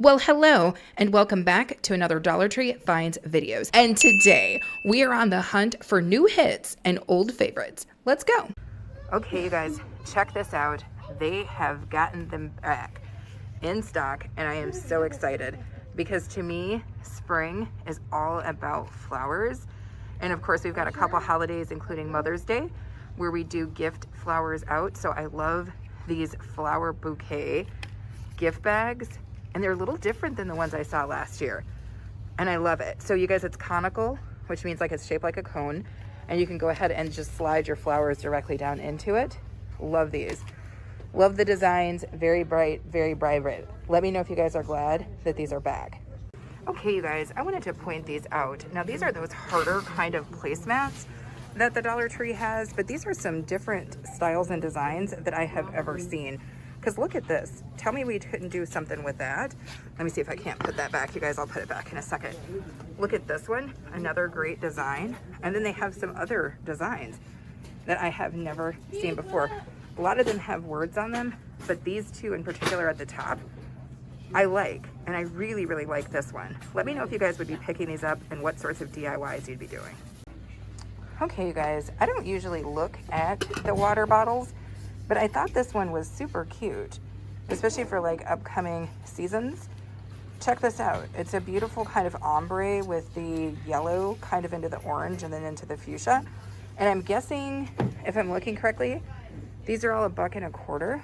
Well, hello, and welcome back to another Dollar Tree Finds videos. And today, we are on the hunt for new hits and old favorites. Let's go. Okay, you guys, check this out. They have gotten them back in stock, and I am so excited because to me, spring is all about flowers. And of course, we've got a couple holidays, including Mother's Day, where we do gift flowers out. So I love these flower bouquet gift bags. And they're a little different than the ones I saw last year. And I love it. So you guys, it's conical, which means like it's shaped like a cone. And you can go ahead and just slide your flowers directly down into it. Love these. Love the designs. Very bright, very bright. Let me know if you guys are glad that these are back. Okay, you guys, I wanted to point these out. Now, these are those harder kind of placemats that the Dollar Tree has. But these are some different styles and designs that I have ever seen. Because look at this. Tell me we couldn't do something with that. Let me see if I can't put that back. You guys, I'll put it back in a second. Look at this one. Another great design. And then they have some other designs that I have never seen before. A lot of them have words on them, but these two in particular at the top, I like. And I really, really like this one. Let me know if you guys would be picking these up and what sorts of DIYs you'd be doing. Okay, you guys, I don't usually look at the water bottles, but I thought this one was super cute, especially for like upcoming seasons. Check this out. It's a beautiful kind of ombre with the yellow kind of into the orange and then into the fuchsia. And I'm guessing, if I'm looking correctly, these are all $1.25.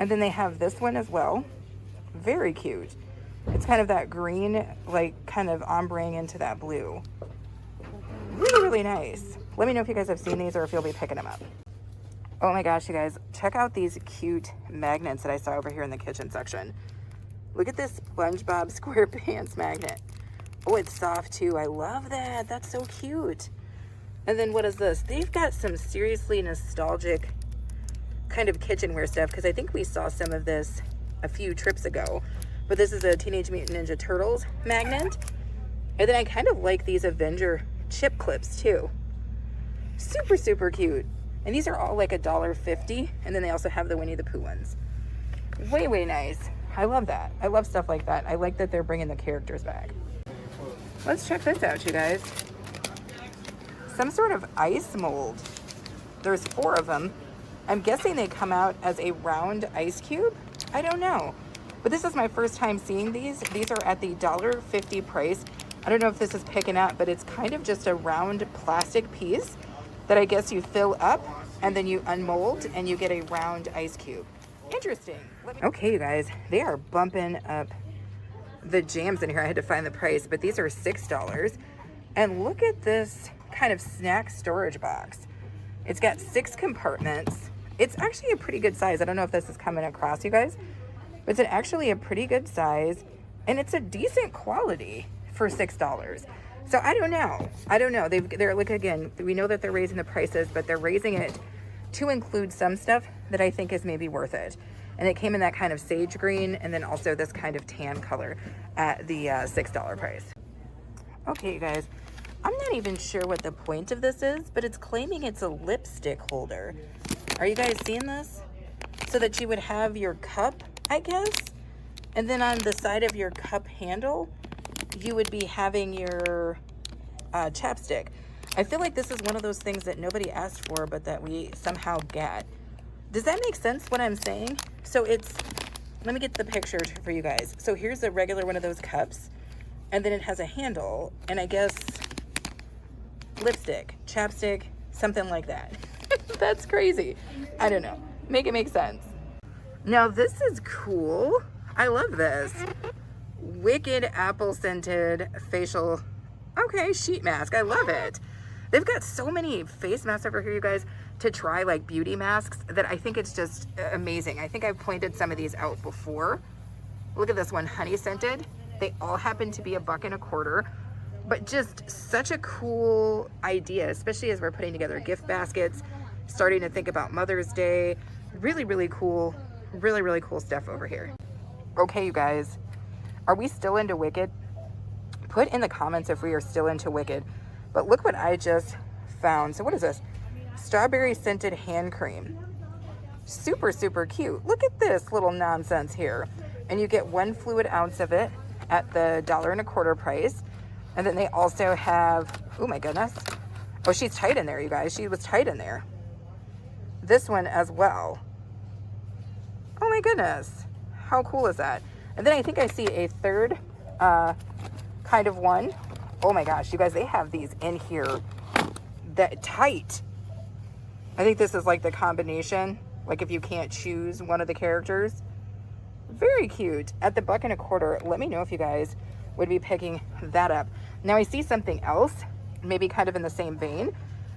And then they have this one as well. Very cute. It's kind of that green, like kind of ombreing into that blue. Really, really nice. Let me know if you guys have seen these or if you'll be picking them up. Oh my gosh, you guys, check out these cute magnets that I saw over here in the kitchen section. Look at this SpongeBob SquarePants magnet. Oh, it's soft too. I love that. That's so cute. And then what is this? They've got some seriously nostalgic kind of kitchenware stuff because I think we saw some of this a few trips ago. But this is a Teenage Mutant Ninja Turtles magnet. And then I kind of like these Avenger chip clips too. Super, super cute. And these are all like $1.50. And then they also have the Winnie the Pooh ones. Way, way nice. I love that. I love stuff like that. I like that they're bringing the characters back. Let's check this out, you guys. Some sort of ice mold. There's 4 of them. I'm guessing they come out as a round ice cube. I don't know. But this is my first time seeing these. These are at the $1.50 price. I don't know if this is picking up, but it's kind of just a round plastic piece that I guess you fill up and then you unmold and you get a round ice cube. Interesting. Okay, you guys, they are bumping up the jams in here. I had to find the price, but these are $6. And look at this kind of snack storage box. It's got 6 compartments. It's actually a pretty good size. I don't know if this is coming across, you guys, but it's actually a pretty good size and it's a decent quality for $6. So I don't know. They're like, again, we know that they're raising the prices, but they're raising it to include some stuff that I think is maybe worth it. And it came in that kind of sage green and then also this kind of tan color at the $6 price. Okay, you guys, I'm not even sure what the point of this is, but it's claiming it's a lipstick holder. Are you guys seeing this? So that you would have your cup, I guess, and then on the side of your cup handle, you would be having your chapstick. I feel like this is one of those things that nobody asked for, but that we somehow get. Does that make sense what I'm saying? So it's, let me get the picture for you guys. So here's a regular one of those cups, and then it has a handle, and I guess lipstick, chapstick, something like that. That's crazy. I don't know. Make it make sense. Now this is cool. I love this. Wicked apple scented facial, okay, sheet mask. I love it. They've got so many face masks over here, you guys, to try, like beauty masks, that I think it's just amazing. I think I've pointed some of these out before. Look at this one, honey scented. They all happen to be $1.25, but just such a cool idea, especially as we're putting together gift baskets, starting to think about Mother's Day. Really, really cool. Really, really cool stuff over here. Okay, you guys. Are we still into Wicked? Put in the comments if we are still into Wicked. But look what I just found. So what is this? Strawberry scented hand cream. Super, super cute. Look at this little nonsense here. and you get 1 fluid ounce of it at the $1.25 price. And then they also have, oh my goodness. Oh, she's tight in there, you guys. She was tight in there. This one as well. Oh my goodness. How cool is that? And then I think I see a third kind of one. Oh my gosh, you guys, they have these in here that tight. I think this is like the combination, like if you can't choose one of the characters. Very cute. At the $1.25. Let me know if you guys would be picking that up. Now I see something else, maybe kind of in the same vein,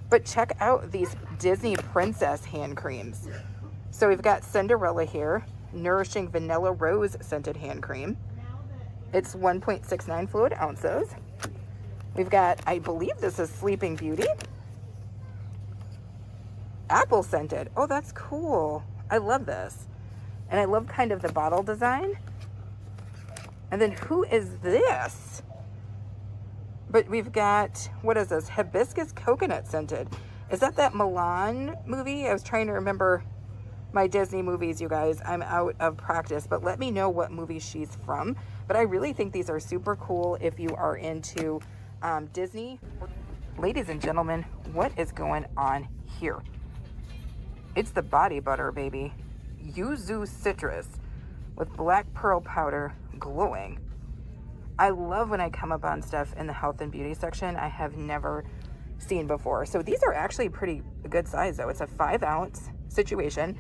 but check out these Disney Princess hand creams. So we've got Cinderella here, Nourishing Vanilla Rose Scented Hand Cream. It's 1.69 fluid ounces. We've got, I believe this is Sleeping Beauty. Apple scented. Oh, that's cool. I love this. And I love kind of the bottle design. And then who is this? But we've got, what is this? Hibiscus Coconut Scented. Is that Milan movie? I was trying to remember my Disney movies, you guys. I'm out of practice, but let me know what movie she's from. But I really think these are super cool if you are into Disney. Ladies and gentlemen, what is going on here? It's the body butter, baby. Yuzu citrus with black pearl powder glowing. I love when I come up on stuff in the health and beauty section I have never seen before. So these are actually pretty good size though. It's a 5 ounce situation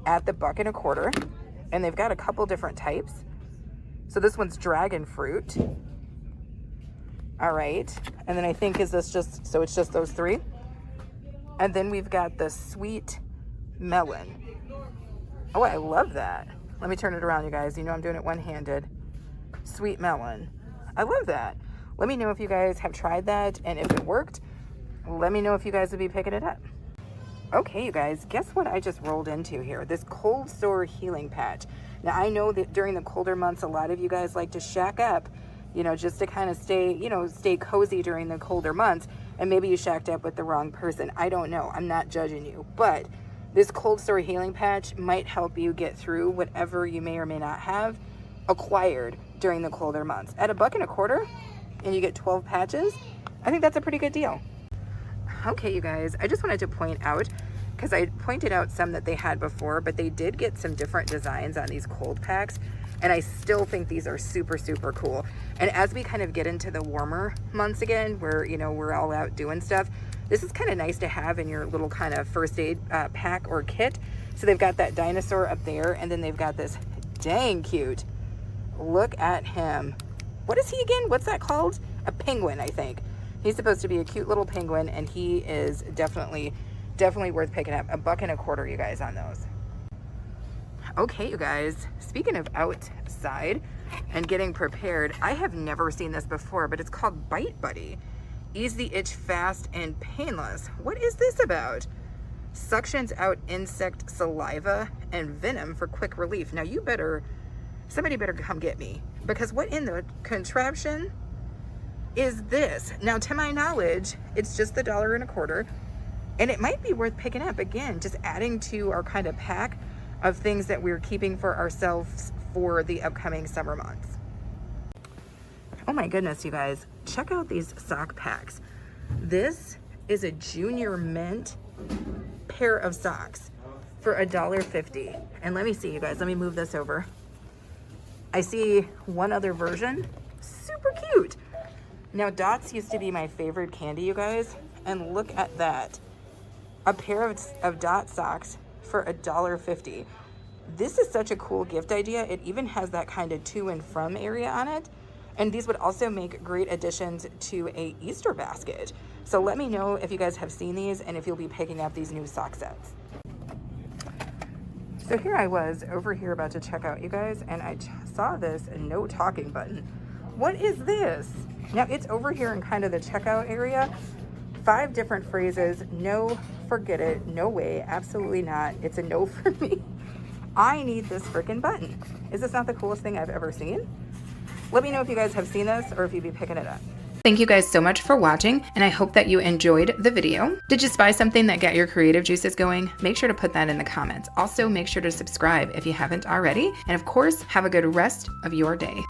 at the $1.25, and they've got a couple different types. So this one's dragon fruit. All right. And then I think, is this just, so it's just those 3. And then we've got the sweet melon. Oh, I love that. Let me turn it around, you guys. You know I'm doing it one-handed. Sweet melon. I love that. Let me know if you guys have tried that, and if it worked, let me know if you guys would be picking it up. Okay, you guys, guess what I just rolled into here? This cold sore healing patch. Now, I know that during the colder months, a lot of you guys like to shack up, you know, just to kind of stay, you know, stay cozy during the colder months, and maybe you shacked up with the wrong person. I don't know. I'm not judging you, but this cold sore healing patch might help you get through whatever you may or may not have acquired during the colder months. At a $1.25, and you get 12 patches, I think that's a pretty good deal. Okay, you guys, I just wanted to point out, because I pointed out some that they had before, but they did get some different designs on these cold packs, and I still think these are super, super cool. And as we kind of get into the warmer months again, where, you know, we're all out doing stuff, this is kind of nice to have in your little kind of first aid pack or kit. So they've got that dinosaur up there, and then they've got this dang cute. Look at him. What is he again? What's that called? A penguin, I think. He's supposed to be a cute little penguin, and he is definitely worth picking up. A $1.25, you guys, on those. Okay, you guys, speaking of outside and getting prepared, I have never seen this before, but it's called Bite Buddy. Ease the itch fast and painless. What is this about? Suctions out insect saliva and venom for quick relief. Now you better, somebody better come get me, because what in the contraption is this? Now, to my knowledge, it's just the $1.25, and it might be worth picking up. Again, just adding to our kind of pack of things that we're keeping for ourselves for the upcoming summer months. Oh my goodness, you guys, check out these sock packs. This is a junior mint pair of socks for $1.50. And let me see, you guys, let me move this over. I see one other version, super cute. Now, dots used to be my favorite candy, you guys, and look at that. A pair of dot socks for $1.50. This is such a cool gift idea. It even has that kind of to and from area on it. And these would also make great additions to a Easter basket. So let me know if you guys have seen these and if you'll be picking up these new sock sets. So here I was over here about to check out, you guys, and I saw this no talking button. What is this? Now it's over here in kind of the checkout area. 5 different phrases. No, forget it. No way. Absolutely not. It's a no for me. I need this freaking button. Is this not the coolest thing I've ever seen? Let me know if you guys have seen this or if you'd be picking it up. Thank you guys so much for watching, and I hope that you enjoyed the video. Did you spy something that got your creative juices going? Make sure to put that in the comments. Also, make sure to subscribe if you haven't already. And of course, have a good rest of your day.